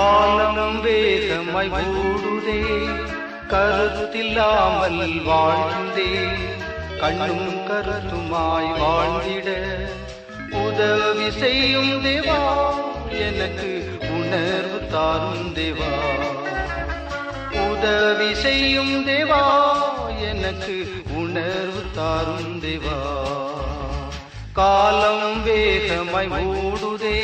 காலம் வேகமாய் ஓடுதே, கருத்தில்லாமல் வாழ்ந்தே, கண்ணும் கருத்துமாய் வாழ்ந்திட உதவி செய்யும் தேவா, எனக்கு உணர்வு தாரும் தேவா. உதவி செய்யும் தேவா, எனக்கு உணர்வு தாரும் தேவா. காலம் வேகமாய் ஓடுதே,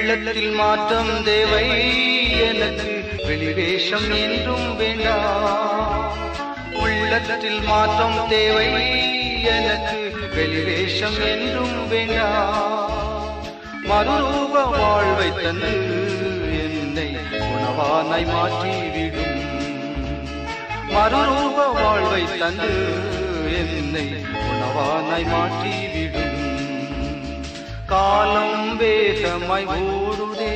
உள்ளத்தில் மாற்றம் தேவை, எனக்கு வெளிவேஷம் என்றும் வேண்டாம். உள்ளத்தில் மாற்றம் தேவை, எனக்கு வெளிவேஷம் என்றும் வேண்டாம். மறுரூப வாழ்வை தந்து என்னை உணவானாய் மாற்றிவிடும். மறுரூப வாழ்வை தந்து என்னை உணவானாய் மாற்றிவிடும். காலம் வேகமாய் ஓடுதே,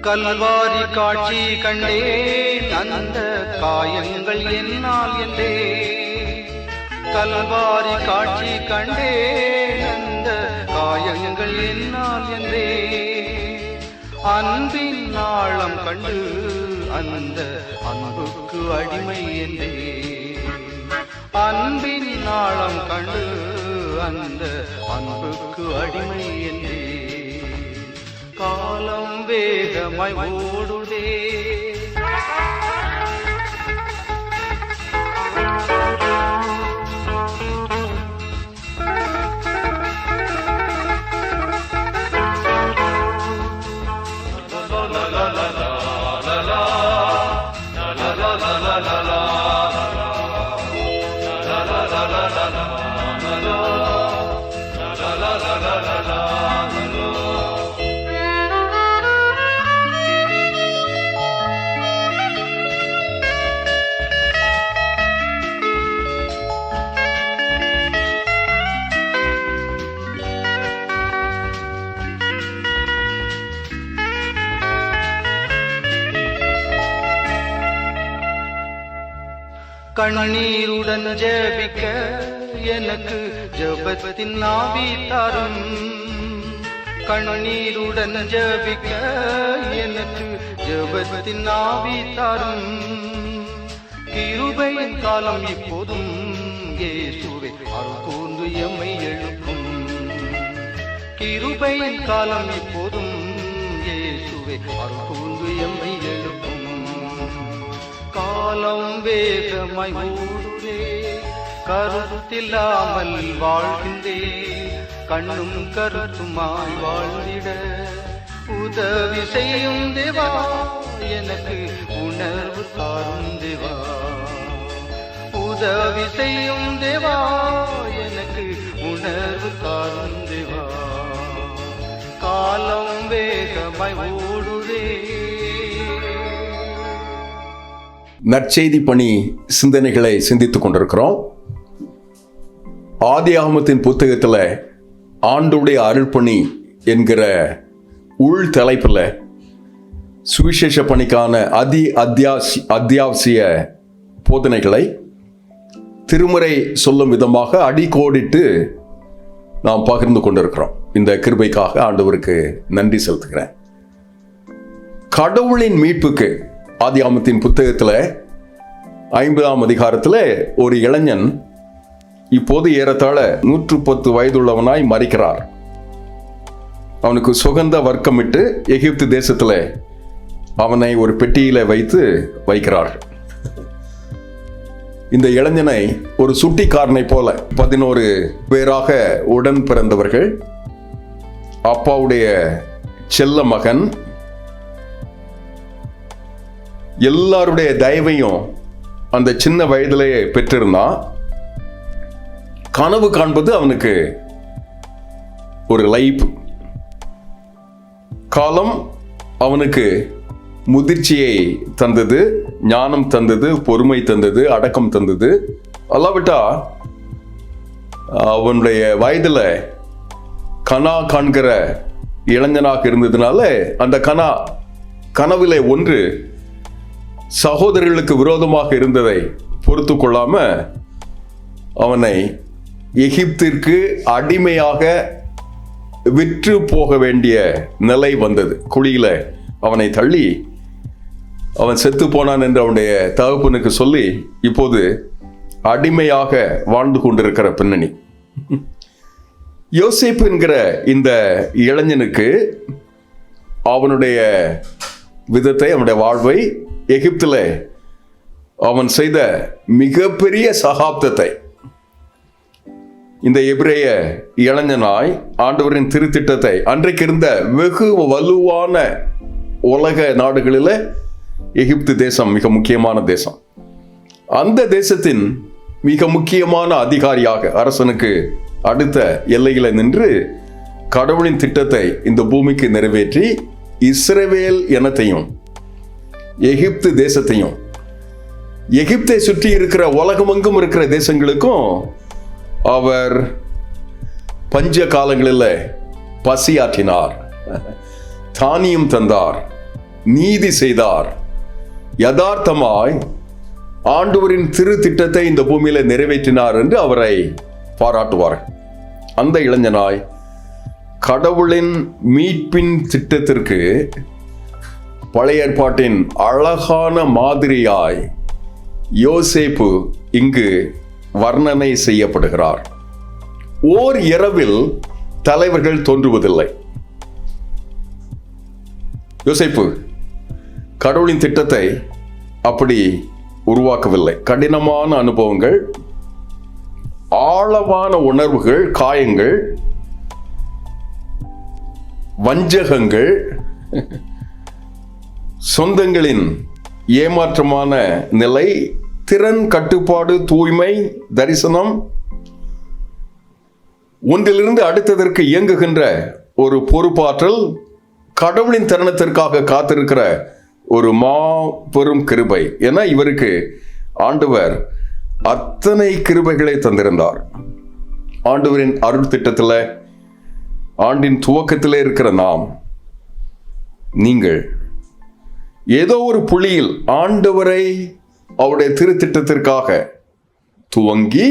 கல்வாரி காட்சி கண்டேன், அந்த காயங்கள் என்னால் என்றே. கல்வாரி காட்சி கண்டேன், அந்த காயங்கள் என்னால் என்றே. அன்பின் ஆழம் கண்டு அந்த அன்புக்கு அடிமை என்றே. அன்பின் ஆழம் கண்டு அந்த அன்புக்கு அடிமை என்றே. காலம் வேகமாய் ஓடுதே, கண்ணீருடன் ஜெபிக்க எனக்கு ஜெபத்தின் ஆவி தாரும். கண்ணீருடன் ஜெபிக்க எனக்கு ஜெபத்தின் ஆவி தாரும். கிருபையின் காலம் இப்போதும் இயேசுவே அருள் கூர்ந்து எம்மை எழுப்பும். கிருபையின் காலம் இப்போதும் இயேசுவே அருள் கூர்ந்து எம்மை எழுப்பும். காலம் வேகமாய் ஓடுதே, கருத்தில்லாமல் வாழ்கின்றே, கண்ணும் கருத்துமாய் வாழ்ந்திட உதவி செய்யும் தேவா, எனக்கு உணர்வு தாரும் தேவா. உதவி செய்யும் தேவா, எனக்கு உணர்வு தாரும் தேவா. காலம் வேகமாய் ஓடுதே. நற்செய்தி பணி சிந்தனைகளை சிந்தித்துக் கொண்டிருக்கிறோம். ஆதியாகமத்தின் புத்தகத்தில் ஆண்டுடைய அருள்பணி என்கிற உள் தலைப்பில் சுவிசேஷ பணிக்கான அத்தியாவசிய போதனைகளை திருமுறை சொல்லும் விதமாக அடிக்கோடிட்டு நாம் பகிர்ந்து கொண்டிருக்கிறோம். இந்த கிருபைக்காக ஆண்டவருக்கு நன்றி செலுத்துகிறேன். கடவுளின் மீட்புக்கு ஆதியாகமத்தின் புத்தகத்தில் 50ஆம் அதிகாரத்தில் ஒரு இளைஞன் இப்போது ஏறத்தாழ 110 வயதுள்ளவனாய் மரிக்கிறார். அவனுக்கு சுகந்த வர்க்கமிட்டு எகிப்து தேசத்தில் அவனை ஒரு பெட்டியில வைக்கிறார். இந்த இளைஞனை ஒரு சுட்டிக்காரனை போல 11 பேராக உடன் பிறந்தவர்கள், அப்பாவுடைய செல்ல மகன், எல்லாருடைய தயவையும் அந்த சின்ன வயதிலேயே பெற்றிருந்தான். கனவு காண்பது அவனுக்கு ஒரு லைஃப். காலம் அவனுக்கு முதிர்ச்சியை தந்தது, ஞானம் தந்தது, பொறுமை தந்தது, அடக்கம் தந்தது. அல்லாவிட்டா அவனுடைய வயதில் கனா காண்கிற இளைஞனாக இருந்ததுனால அந்த கனவிலே ஒன்று சகோதரர்களுக்கு விரோதமாக இருந்ததை பொறுத்து கொள்ளாம அவனை எகிப்திற்கு அடிமையாக விற்று போக வேண்டிய நிலை வந்தது. குழியில அவனை தள்ளி அவன் செத்து போனான் என்று அவனுடைய தகப்பனுக்கு சொல்லி இப்போது அடிமையாக வாழ்ந்து கொண்டிருக்கிற பின்னணி. யோசேப்பு என்கிற இந்த இளைஞனுக்கு அவனுடைய விதத்தை, அவனுடைய வாழ்வை, எகிப்தில் அவன் செய்த மிகப்பெரிய சகாப்தத்தை இந்த எபிரேய இளைஞனாய் ஆண்டவரின் திருத்திட்டத்தை, அன்றைக்கு இருந்த வெகு வலுவான உலக நாடுகளில் எகிப்து தேசம் மிக முக்கியமான தேசம். அந்த தேசத்தின் மிக முக்கியமான அதிகாரியாக அரசனுக்கு அடுத்த எல்லையில நின்று கடவுளின் திட்டத்தை இந்த பூமிக்கு நிறைவேற்றி இஸ்ரவேல் இனத்தையும் எகிப்து தேசத்தையும் எகிப்தை சுற்றி இருக்கிற உலகமெங்கும் இருக்கிற தேசங்களுக்கும் அவர் பஞ்ச காலங்களில் பசியாற்றினார், தானியம் தந்தார், நீதி செய்தார். யதார்த்தமாய் ஆண்டவரின் திரு திட்டத்தை இந்த பூமியில நிறைவேற்றினார் என்று அவரை பாராட்டுவார். அந்த இளைஞனாய் கடவுளின் மீட்பின் திட்டத்திற்கு பழைய ஏற்பாட்டின் அழகான மாதிரியாய் யோசேப்பு இங்கு வர்ணனை செய்யப்படுகிறார். ஓர் இரவில் தலைவர்கள் தோன்றுவதில்லை. யோசேப்பு கடவுளின் திட்டத்தை அப்படி உருவாக்கவில்லை. கடினமான அனுபவங்கள், ஆழமான உணர்வுகள், காயங்கள், வஞ்சகங்கள், சொந்தங்களின் ஏமாற்றமான நிலை, திறன், கட்டுப்பாடு, தூய்மை, தரிசனம், ஒன்றிலிருந்து அடுத்ததற்கு இயங்குகின்ற ஒரு பொறுப்பாற்றல், கடவுளின் தருணத்திற்காக காத்திருக்கிற ஒரு மாபெரும் கிருபை என இவருக்கு ஆண்டவர் அத்தனை கிருபைகளை தந்திருந்தார். ஆண்டவரின் அருள் திட்டத்தில் ஆண்டின் துவக்கத்திலே இருக்கிற நாம், நீங்கள் ஏதோ ஒரு புள்ளியில் ஆண்டவரை அவருடைய திருத்திட்டத்திற்காக துவங்கி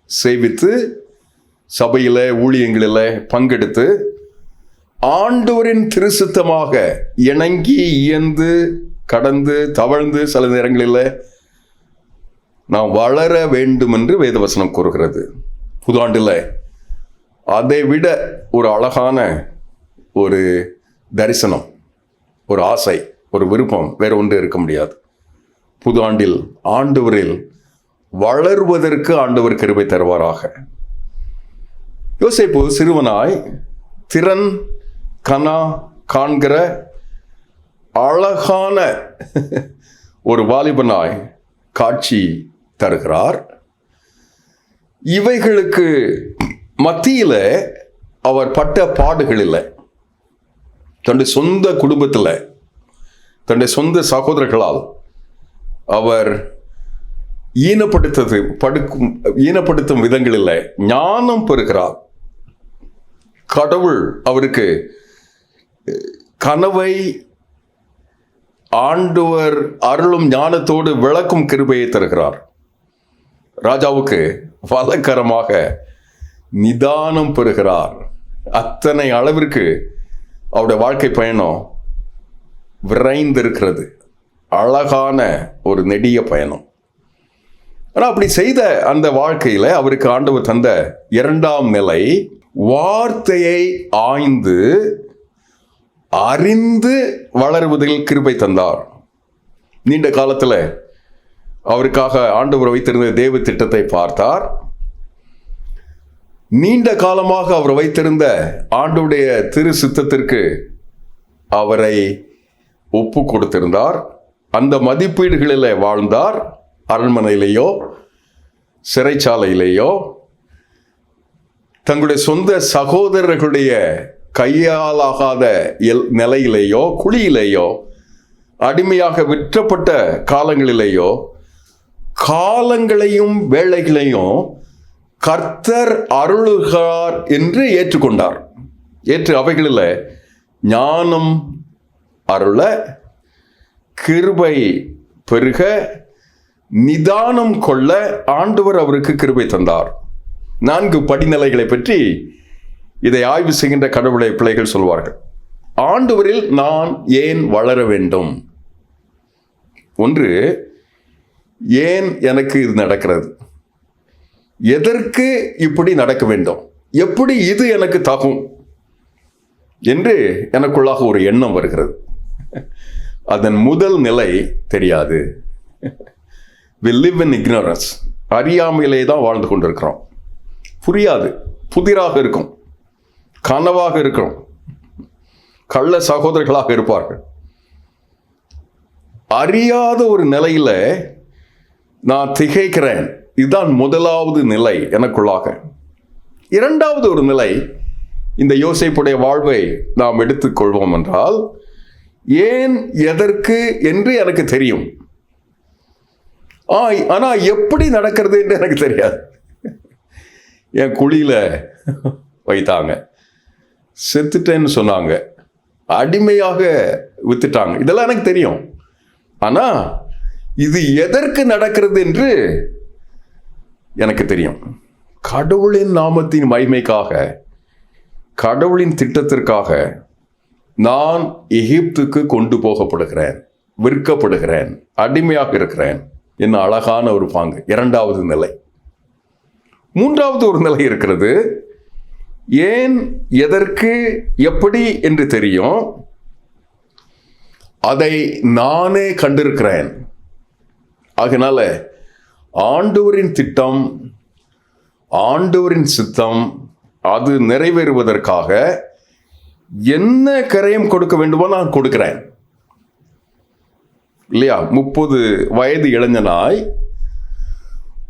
சேவித்து சபையில ஊழியங்களில் பங்கெடுத்து ஆண்டவரின் திருசுத்தமாக இணங்கி இயந்து கடந்து தவழ்ந்து சில நேரங்களில் நாம் வளர வேண்டும் என்று வேதவசனம் கூறுகிறது. புதாண்டில் அதை விட ஒரு அழகான ஒரு தரிசனம், ஒரு ஆசை, ஒரு விருப்பம் வேற ஒன்று இருக்க முடியாது. புது ஆண்டில் ஆண்டவரில் வளர்வதற்கு ஆண்டவர் கிருபை தருவாராக. யோசேப்பு சிறுவனாய் திறன் கனா காண்கிற அழகான ஒரு வாலிபனாய் காட்சி தருகிறார். இவைகளுக்கு மத்தியில அவர் பட்ட பாடுகள் இல்லை. தன்னுடைய சொந்த குடும்பத்தில், தன்னுடைய சொந்த சகோதரர்களால் அவர் ஈனப்படுத்தும் விதங்களில் ஞானம் பெறுகிறார். கடவுள் அவருக்கு கனவை ஆண்டவர் அருளும் ஞானத்தோடு விளக்கும் கிருபையை தருகிறார். ராஜாவுக்கு வலக்கரமாக நிதானம் பெறுகிறார். அத்தனை அளவிற்கு அவருடைய வாழ்க்கை பயணம் விரைந்திருக்கிறது. அழகான ஒரு நெடிய பயணம். ஆனால் அப்படி செய்த அந்த வாழ்க்கையில் அவருக்கு ஆண்டவர் தந்த இரண்டாம் நிலை, வார்த்தையை ஆய்ந்து அறிந்து வளருவதில் கிருபை தந்தார். நீண்ட காலத்தில் அவருக்காக ஆண்டவர் வைத்திருந்த தேவ திட்டத்தை பார்த்தார். நீண்ட காலமாக அவர் வைத்திருந்த ஆண்டவருடைய திரு சித்தத்திற்கு அவரை ஒப்பு கொடுத்திருந்தார். அந்த மதிப்பீடுகளில் வாழ்ந்தார். அரண்மனையிலேயோ சிறைச்சாலையிலேயோ தங்களுடைய சொந்த சகோதரர்களுடைய கையாலாகாத நிலையிலேயோ குழியிலேயோ அடிமையாக விற்றப்பட்ட காலங்களிலேயோ காலங்களையும் வேளைகளையும் கர்த்தர் அருளுகிறார் என்று ஏற்றுக்கொண்டார். ஏற்று அவைகளில் ஞானம் அருள, கிருபை பெருக, நிதானம் கொள்ள ஆண்டவர் அவருக்கு கிருபை தந்தார். 4 படிநிலைகளை பற்றி இதை ஆய்வு செய்கின்ற கடவுளை பிள்ளைகள் சொல்வார்கள். ஆண்டவரில் நான் ஏன் வளர வேண்டும்? 1, ஏன் எனக்கு இது நடக்கிறது? எதற்கு இப்படி நடக்க வேண்டும்? எப்படி இது எனக்கு தகும் என்று எனக்குள்ளாக ஒரு எண்ணம் வருகிறது. அதன் முதல் நிலை தெரியாது. We live in ignorance. அறியாமையிலே தான் வாழ்ந்து கொண்டிருக்கிறோம். புரியாது, புதிராக இருக்கும், கனவாக இருக்கும், கள்ள சகோதரர்களாக இருப்பார்கள். அறியாத ஒரு நிலையில நான் திகைக்கிறேன். இதுதான் முதலாவது நிலை எனக்குள்ளாக. இரண்டாவது ஒரு நிலை, இந்த யோசேப்புடைய வாழ்வை நாம் எடுத்துக்கொள்வோம் என்றால், ஏன் எதற்கு என்று எனக்கு தெரியும், ஆனா எப்படி நடக்கிறது என்று எனக்கு தெரியாது. என் குழியில வைத்தாங்க, செத்துட்டேன்னு சொன்னாங்க, அடிமையாக வித்துட்டாங்க, இதெல்லாம் எனக்கு தெரியும். ஆனா இது எதற்கு நடக்கிறது என்று எனக்கு தெரியும். கடவுளின் நாமத்தின் மகிமைக்காக, கடவுளின் திட்டத்திற்காக நான் எகிப்துக்கு கொண்டு போகப்படுகிறேன், விற்கப்படுகிறேன், அடிமையாக இருக்கிறேன். என்ன அழகான ஒரு பாங்கு. இரண்டாவது நிலை. மூன்றாவது ஒரு நிலை இருக்கிறது. ஏன் எதற்கு எப்படி என்று தெரியும், அதை நானே கண்டிருக்கிறேன். அதனால ஆண்டவரின் திட்டம், ஆண்டவரின் சித்தம் அது நிறைவேறுவதற்காக என்ன கரையம் கொடுக்க வேண்டுமோ நான் கொடுக்கிறேன். இல்லையா? 30 வயது இளைஞனாய்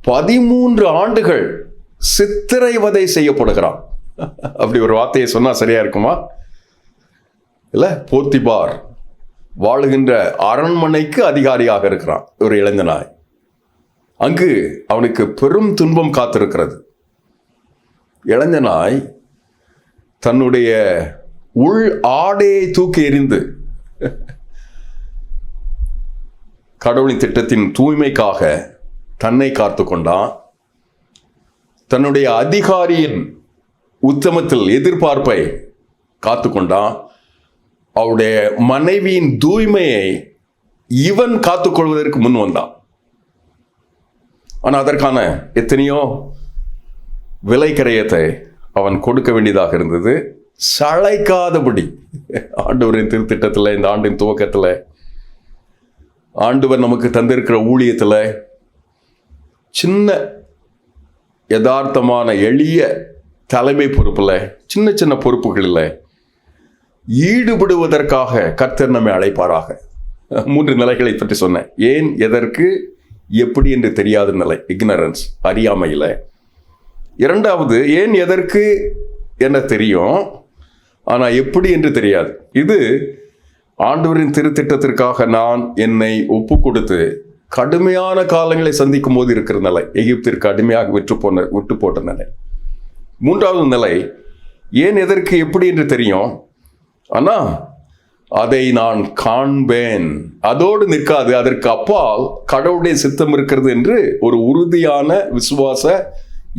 13 ஆண்டுகள் சித்திரைவதை செய்யப்படுகிறான். அப்படி ஒரு வார்த்தையை சொன்னா சரியா இருக்குமா? இல்ல, போத்திபார் வாழுகின்ற அரண்மனைக்கு அதிகாரியாக இருக்கிறான் ஒரு இளைஞனாய். அங்கு அவனுக்கு பெரும் துன்பம் காத்திருக்கிறது. இளைஞனாய் தன்னுடைய உள் ஆடையை தூக்கி எறிந்து கடவுளின் திட்டத்தின் தூய்மைக்காக தன்னை காத்து கொண்டான். தன்னுடைய அதிகாரியின் உத்தமத்தில் எதிர்பார்ப்பை காத்து கொண்டான். அவருடைய மனைவியின் தூய்மையை இவன் காத்துக்கொள்வதற்கு முன் வந்தான். ஆனால் அதற்கான எத்தனையோ விலை கரையத்தை அவன் கொடுக்க வேண்டியதாக இருந்தது. சளைக்காதபடி ஆண்டவரின் திருத்திட்டத்தில், இந்த ஆண்டின் துவக்கத்தில், ஆண்டவர் நமக்கு தந்திருக்கிற ஊழியத்தில் சின்ன யதார்த்தமான எளிய தலைமை பொறுப்பில், சின்ன சின்ன பொறுப்புகளில் ஈடுபடுவதற்காக கர்த்தர் நம்மை அழைப்பாராக. 3 நிலைகளை பற்றி சொன்னேன். ஏன் எதற்கு எப்படி என்று தெரியாத நிலை, இக்னரன்ஸ், அறியாமையில். இரண்டாவது, ஏன் எதற்கு என்ன தெரியும், ஆனால் எப்படி என்று தெரியாது. இது ஆண்டவரின் திருத்திட்டத்திற்காக நான் என்னை ஒப்பு கொடுத்து கடுமையான காலங்களை சந்திக்கும் போது இருக்கிற நிலை, எகிப்திற்கு அடிமையாக விட்டு போட்ட நிலை. மூன்றாவது நிலை, ஏன் எதற்கு எப்படி என்று தெரியும், ஆனா அதை நான் காண்பேன். அதோடு நிற்காது, அதற்கு அப்பால் கடவுளுடைய சித்தம் இருக்கிறது என்று ஒரு உறுதியான விசுவாச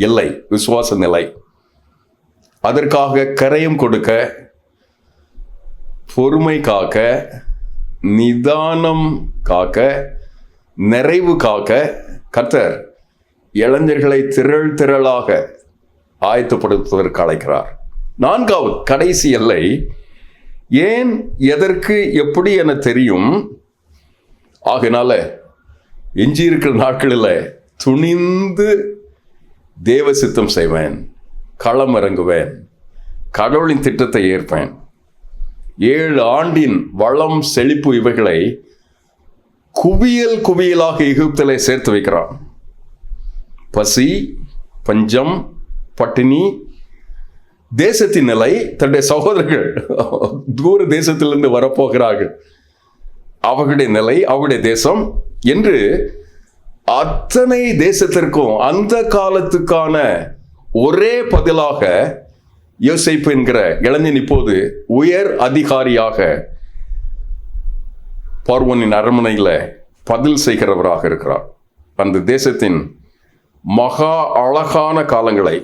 எல்லை, விசுவாச நிலை. அதற்காக கரையும் கொடுக்க, பொறுமை காக்க, நிதானம் காக்க, நிறைவு காக்க கர்த்தர் இளைஞர்களை திரளாக ஆயத்தப்படுத்துவதற்கு அழைக்கிறார். நான்காவது கடைசி எல்லை, ஏன் எதற்கு எப்படி என தெரியும். ஆகினால எஞ்சி இருக்கிற நாட்களில் துணிந்து தேவ சித்தம் செய்வேன், களம் இறங்குவேன், கடவுளின் திட்டத்தை ஏற்பேன். 7 ஆண்டின் வளம் செழிப்பு இவைகளை குவியலாக எகிப்திலே சேர்த்து வைக்கிறான். பசி, பஞ்சம், பட்டினி, தேசத்தின் நிலை, தன்னுடைய சகோதரர்கள் தூர தேசத்திலிருந்து வரப்போகிறார்கள், அவர்களுடைய நிலை, அவருடைய தேசம் என்று அத்தனை தேசத்திற்கும் அந்த காலத்துக்கான ஒரே பதிலாக யோசேப்பு என்கிற இளைஞன் இப்போது உயர் அதிகாரியாக பார்வோனின் அரண்மனையில் பதில் செய்கிறவராக இருக்கிறார். அந்த தேசத்தின் மகா அழகான காலங்களை,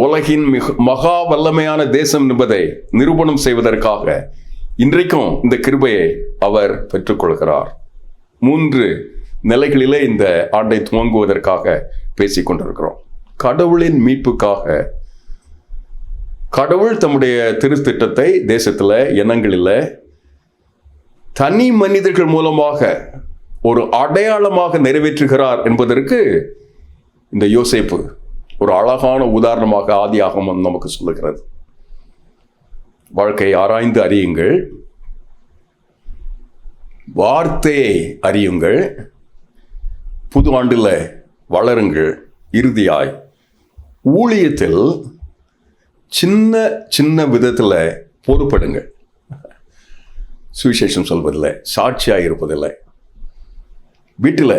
உலகின் மகா வல்லமையான தேசம் என்பதை நிரூபணம் செய்வதற்காக இன்றைக்கும் இந்த கிருபையை அவர் பெற்றுக்கொள்கிறார். 3 நிலைகளிலே இந்த ஆண்டை துவங்குவதற்காக பேசிக் கொண்டிருக்கிறோம். கடவுளின் மீட்புக்காக கடவுள் தம்முடைய திருத்திட்டத்தை தேசத்தில், இனங்களில் தனி மனிதர்கள் மூலமாக ஒரு அடையாளமாக நிறைவேற்றுகிறார் என்பதற்கு இந்த யோசேப்பு ஒரு அழகான உதாரணமாக ஆதியாகமம் நமக்கு சொல்லுகிறது. வாழ்க்கையை ஆராய்ந்து அறியுங்கள், வார்த்தையை அறியுங்கள், புது ஆண்டில் வளருங்கள், இறுதியாய் ஊழியத்தில் சின்ன சின்ன விதத்தில் பொறுப்படுங்கள். சுவிசேஷம் சொல்வதில்லை, சாட்சியாக இருப்பதில்லை, வீட்டில்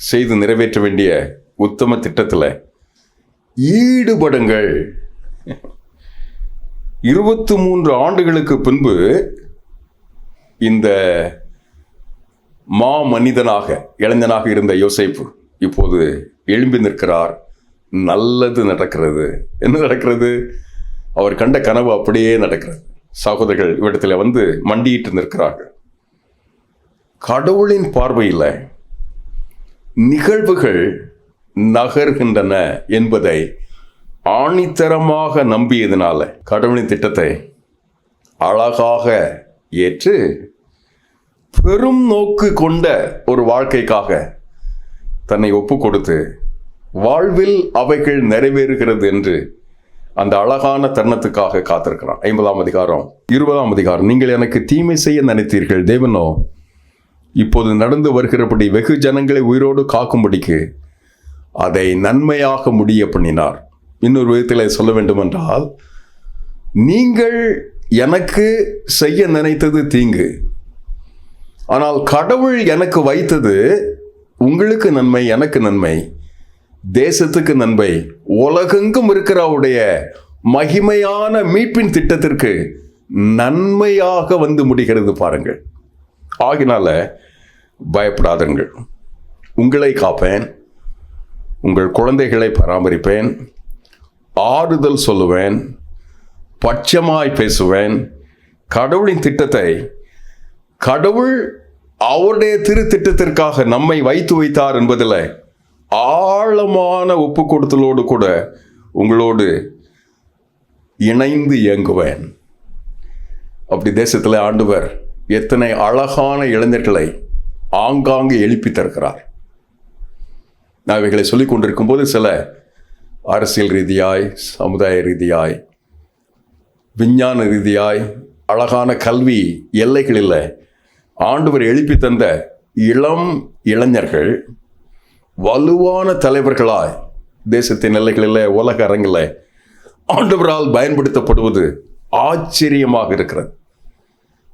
செய்து நிறைவேற்ற வேண்டிய உத்தம திட்டத்தில் ஈடுபடுங்கள். 23 ஆண்டுகளுக்கு பின்பு இந்த மனிதனாக, இளைஞனாக இருந்த யோசேப்பு இப்போது எழும்பி நிற்கிறார். நல்லது நடக்கிறது. என்ன நடக்கிறது? அவர் கண்ட கனவு அப்படியே நடக்கிறது. சகோதரர்கள் இவ்விடத்தில் வந்து மண்டியிட்டு நிற்கிறார்கள். கடவுளின் பார்வையில் நிகழ்வுகள் நகர்கின்றன என்பதை ஆணித்தரமாக நம்பியதுனால கடவுளின் திட்டத்தை அழகாக ஏற்று பெரும் நோக்கு கொண்ட ஒரு வாழ்க்கைக்காக தன்னை ஒப்பு கொடுத்து வாழ்வில் அவைகள் நிறைவேறுகிறது என்று அந்த அழகான தருணத்துக்காக காத்திருக்கிறான். 50ஆம் அதிகாரம் 20ஆம் அதிகாரம். நீங்கள் எனக்கு தீமை செய்ய நினைத்தீர்கள், தேவனோ இப்போது நடந்து வருகிறபடி வெகு ஜனங்களை உயிரோடு காக்கும்படிக்கு அதை நன்மையாக முடிய பண்ணினார். இன்னொரு விதத்தில் சொல்ல வேண்டுமென்றால், நீங்கள் எனக்கு செய்ய நினைத்தது தீங்கு, ஆனால் கடவுள் எனக்கு வைத்தது உங்களுக்கு நன்மை, எனக்கு நன்மை, தேசத்துக்கு நன்மை, உலகெங்கும் இருக்கிற அவருடைய மகிமையான மீட்பின் திட்டத்திற்கு நன்மையாக வந்து முடிகிறது பாருங்கள். ஆகினால பயப்படாதீர்கள், உங்களை காப்பேன், உங்கள் குழந்தைகளை பராமரிப்பேன், ஆறுதல் சொல்லுவேன், பட்சமாய் பேசுவேன். கடவுளின் திட்டத்தை கடவுள் அவருடைய திருத்திட்டத்திற்காக நம்மை வைத்தார் என்பதில் ஆழமான ஒப்பு கொடுத்தலோடு கூட உங்களோடு இணைந்து இயங்குவேன். அப்படி தேசத்தில் ஆண்டவர் எத்தனை அழகான இளைஞர்களை ஆங்காங்கு எழுப்பி தருகிறார். நான் இவைகளை சொல்லிக் கொண்டிருக்கும் போது சில அரசியல் ரீதியாய், சமுதாய ரீதியாய், விஞ்ஞான ரீதியாய், அழகான கல்வி எல்லைகளில் ஆண்டவர் எழுப்பி தந்த இளம் இளைஞர்கள் வலுவான தலைவர்களாய் தேசத்தின் எல்லைகளில், உலக அரங்கில் ஆண்டவரால் பயன்படுத்தப்படுவது ஆச்சரியமாக இருக்கிறது.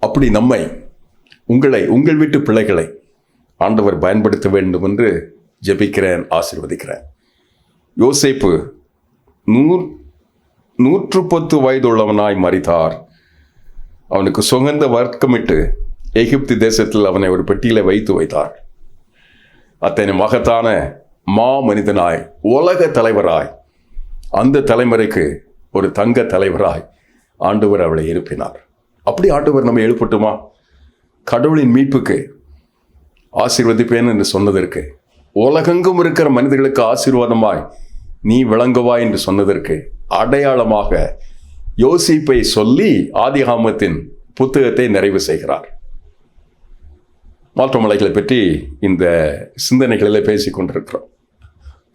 அப்படி நம்மை, உங்களை, உங்கள் வீட்டு பிள்ளைகளை ஆண்டவர் பயன்படுத்த வேண்டும் என்று ஜெபிக்கிறேன், ஆசீர்வதிக்கிறேன். யோசேப்பு 110 வயதுள்ளவனாய் மரித்தார். அவனுக்கு சுகந்த வர்க்கமிட்டு எகிப்து தேசத்தில் அவனை ஒரு பெட்டியில வைத்தார். அத்தனை மகத்தான மனிதனாய், உலக தலைவராய், அந்த தலைமுறைக்கு ஒரு தங்க தலைவராய் ஆண்டவர் அவளை எழுப்பினார். அப்படி ஆண்டவர் நம்ம எழுப்பட்டுமா? கடவுளின் மீட்புக்கு ஆசீர்வதிப்பேன் என்று சொன்னதற்கு, உலகெங்கும் இருக்கிற மனிதர்களுக்கு ஆசீர்வாதமாய் நீ விளங்குவாய் என்று சொன்னதற்கு அடையாளமாக யோசிப்பை சொல்லி ஆதிகாமத்தின் புத்தகத்தை நிறைவு செய்கிறார். மால்டோ மலைகளை பற்றி இந்த சிந்தனைகளில் பேசிக் கொண்டிருக்கிறோம்.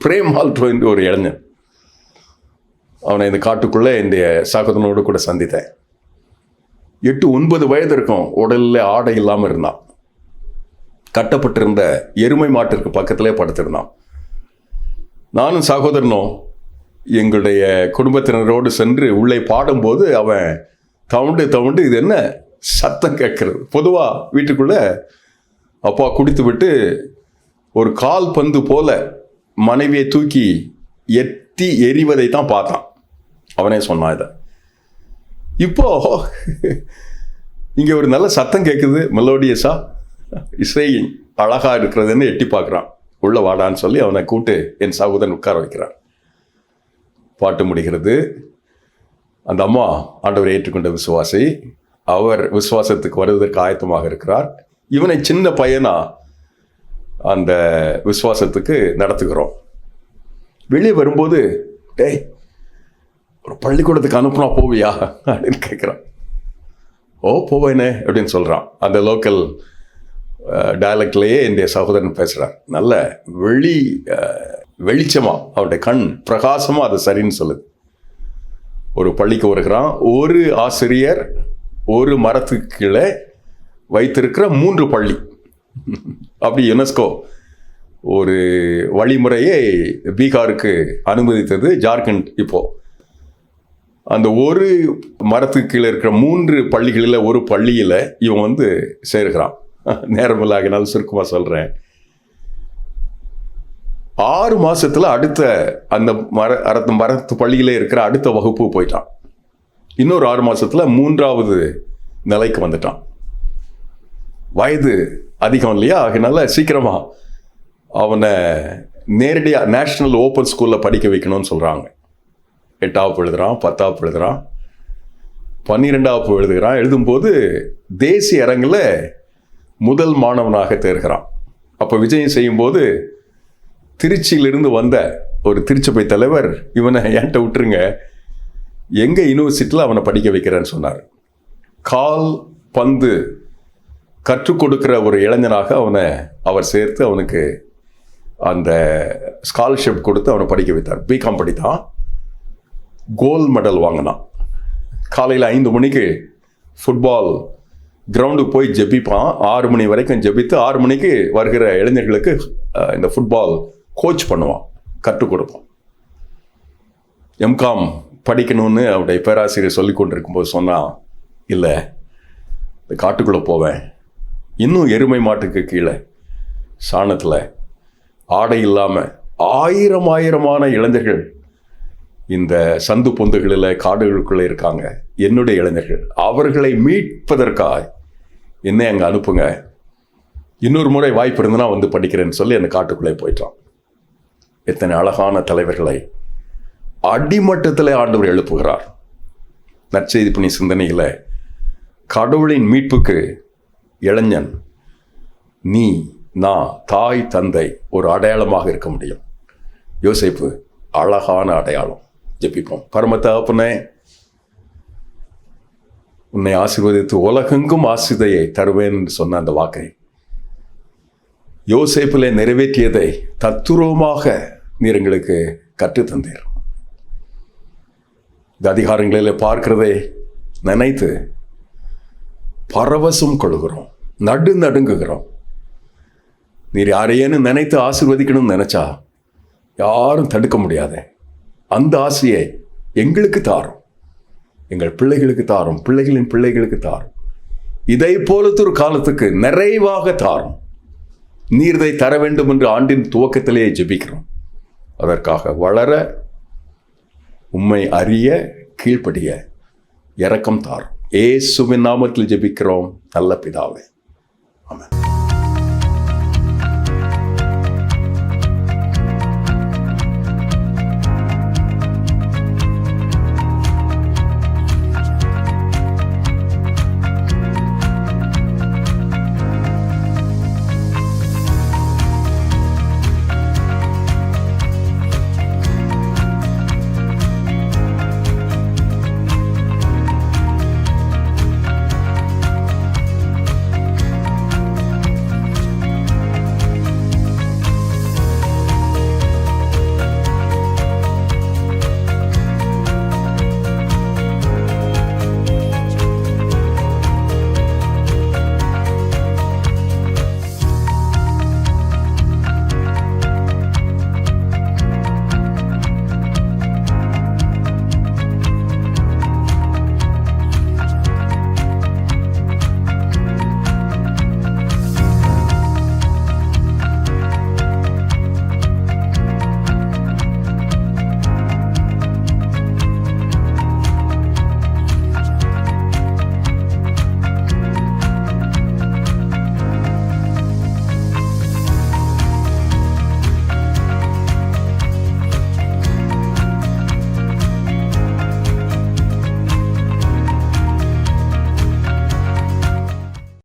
பிரேம் மால்டோ என்று ஒரு இளைஞன், அவனை இந்த காட்டுக்குள்ளே இந்த சகோதரனோடு கூட சந்தித்தேன். 8-9 வயது இருக்கும். உடலில் ஆடை இல்லாமல் இருந்தான். கட்டப்பட்டிருந்த எருமை மாட்டிற்கு பக்கத்திலே படுத்திருந்தான். நானும் சகோதரனும் எங்களுடைய குடும்பத்தினரோடு சென்று உள்ளே பாடும்போது அவன் தவுண்டு இது என்ன சத்தம் கேட்கறது. பொதுவாக வீட்டுக்குள்ளே அப்பா குடித்து விட்டு ஒரு கால் பந்து போல மனைவியை தூக்கி எத்தி எறிவதை தான் பார்த்தான். அவனே சொன்னான் இதை. இப்போ இங்கே ஒரு நல்ல சத்தம் கேட்குது, மெலோடியஸா, இசை அழகாக இருக்கிறதுன்னு எட்டி பார்க்குறான். உள்ள வாடான்னு சொல்லி அவனை கூட்டு என் சகோதரன் உட்கார வைக்கிறான். பாட்டு முடிகிறது. அந்த அம்மா ஆண்டவரை ஏற்றுக்கொண்ட விசுவாசி, அவர் விசுவாசத்துக்கு வருவதற்கு ஆயத்தமாக இருக்கிறார். இவனை சின்ன பையனா அந்த விசுவாசத்துக்கு நடத்துகிறோம். வெளியே வரும்போது, டேய் ஒரு பள்ளிக்கூடத்துக்கு அனுப்புனா போவியா அப்படின்னு கேட்குறான். ஓ போவேனே அப்படின்னு சொல்கிறான். அந்த லோக்கல் டயலக்ட்லேயே என்னுடைய சகோதரன் பேசுகிறார். நல்ல வெளிச்சமாக அவருடைய கண் பிரகாசமாக அது சரின்னு சொல்லுது. ஒரு பள்ளிக்கு வருகிறான். ஒரு ஆசிரியர் ஒரு மரத்துக்கு கீழே வைத்திருக்கிற 3 பள்ளி. அப்படி யுனெஸ்கோ ஒரு வழிமுறையை பீகாருக்கு அனுமதித்தது ஜார்க்கண்ட். இப்போ அந்த ஒரு மரத்துக்கு கீழே இருக்கிற 3 பள்ளிகளில் ஒரு பள்ளியில் இவன் சேர்கிறான். நேரமில்லாகினாலும் சுருக்கமாக சொல்கிறேன். 6 மாசத்துல அடுத்த அந்த மரத்து பள்ளியிலே இருக்கிற அடுத்த வகுப்பு போயிட்டான். இன்னொரு 6 மாசத்துல 3வது நிலைக்கு வந்துட்டான். வயது அதிகம் இல்லையா, அதனால சீக்கிரமா அவனை நேரடியாக நேஷனல் ஓப்பன் ஸ்கூலில் படிக்க வைக்கணும்னு சொல்கிறாங்க. 8வது எழுதுகிறான், 10வது எழுதுகிறான், 12வது எழுதுகிறான். எழுதும்போது தேசிய அரங்கில் முதல் மாணவனாக தேர்கிறான். அப்போ விஜயம் செய்யும்போது திருச்சியிலிருந்து வந்த ஒரு திருச்சபை தலைவர், இவனை என்கிட்ட விட்டுருங்க, எங்கள் யூனிவர்சிட்டியில் அவனை படிக்க வைக்கிறேன்னு சொன்னார். கால் பந்து கற்றுக் கொடுக்குற ஒரு இளைஞனாக அவர் சேர்த்து அவனுக்கு அந்த ஸ்காலர்ஷிப் கொடுத்து அவனை படிக்க வைத்தார். பிகாம் படித்தான். கோல்டு மெடல் வாங்கினான். காலையில் 5 மணிக்கு ஃபுட்பால் கிரவுண்டுக்கு போய் ஜெபிப்பான். 6 மணி வரைக்கும் ஜெபித்து 6 மணிக்கு வருகிற இளைஞர்களுக்கு இந்த ஃபுட்பால் கோச் பண்ணுவான், கற்றுக் கொடுப்பான். எம்காம் படிக்கணும்னு அவருடைய பேராசிரியர் சொல்லி கொண்டிருக்கும்போது சொன்னான், இல்லை இந்த காட்டுக்குள்ளே போவேன், இன்னும் எருமை மாட்டுக்கு கீழே சாணத்தில் ஆடை இல்லாமல் ஆயிரமான இளைஞர்கள் இந்த சந்து பொந்துகளில் காடுகளுக்குள்ளே இருக்காங்க, என்னுடைய இளைஞர்கள். அவர்களை மீட்பதற்காக என்னை அங்கே அனுப்புங்க, இன்னொரு முறை வாய்ப்பு இருந்தனா படிக்கிறேன்னு சொல்லி அந்த காட்டுக்குள்ளே போயிட்டான். எத்தனை அழகான தலைவர்களை அடிமட்டத்தில் ஆண்டவர் எழுப்புகிறார். நற்செய்தி பணி சிந்தனையில் கடவுளின் மீட்புக்கு இளைஞன், நீ, நான், தாய், தந்தை ஒரு அடையாளமாக இருக்க முடியும். யோசேப்பு அழகான அடையாளம். ஜெபிப்போம். பரம தகப்பனே, உன்னை ஆசீர்வதித்து உலகெங்கும் ஆசிரியை தருவேன் என்று சொன்ன அந்த வாக்கை யோசேப்பிலே நிறைவேற்றியதை தத்துரூபமாக நீர் எங்களுக்கு கற்றுத்தந்தீர். இந்த அதிகாரங்களில் பார்க்கிறதை நினைத்து பரவசம் கொள்கிறோம், நடுங்குகிறோம். நீர் யாரையேன்னு நினைத்து ஆசீர்வதிக்கணும்னு நினைச்சா யாரும் தடுக்க முடியாத அந்த ஆசையை எங்களுக்கு தாரும், எங்கள் பிள்ளைகளுக்கு தாரும், பிள்ளைகளின் பிள்ளைகளுக்கு தாரும். இதை போலத்தொரு காலத்துக்கு நிறைவாக தாரும். நீர் இதை தர வேண்டும் என்று ஆண்டின் துவக்கத்திலேயே ஜெபிக்கிறோம். அதற்காக வளர, உம்மை அறிய, கீழ்ப்படிய இரக்கம் தாரும். இயேசுவின் நாமத்தில் ஜெபிக்கிறோம் நல்ல பிதாவே. ஆமென்.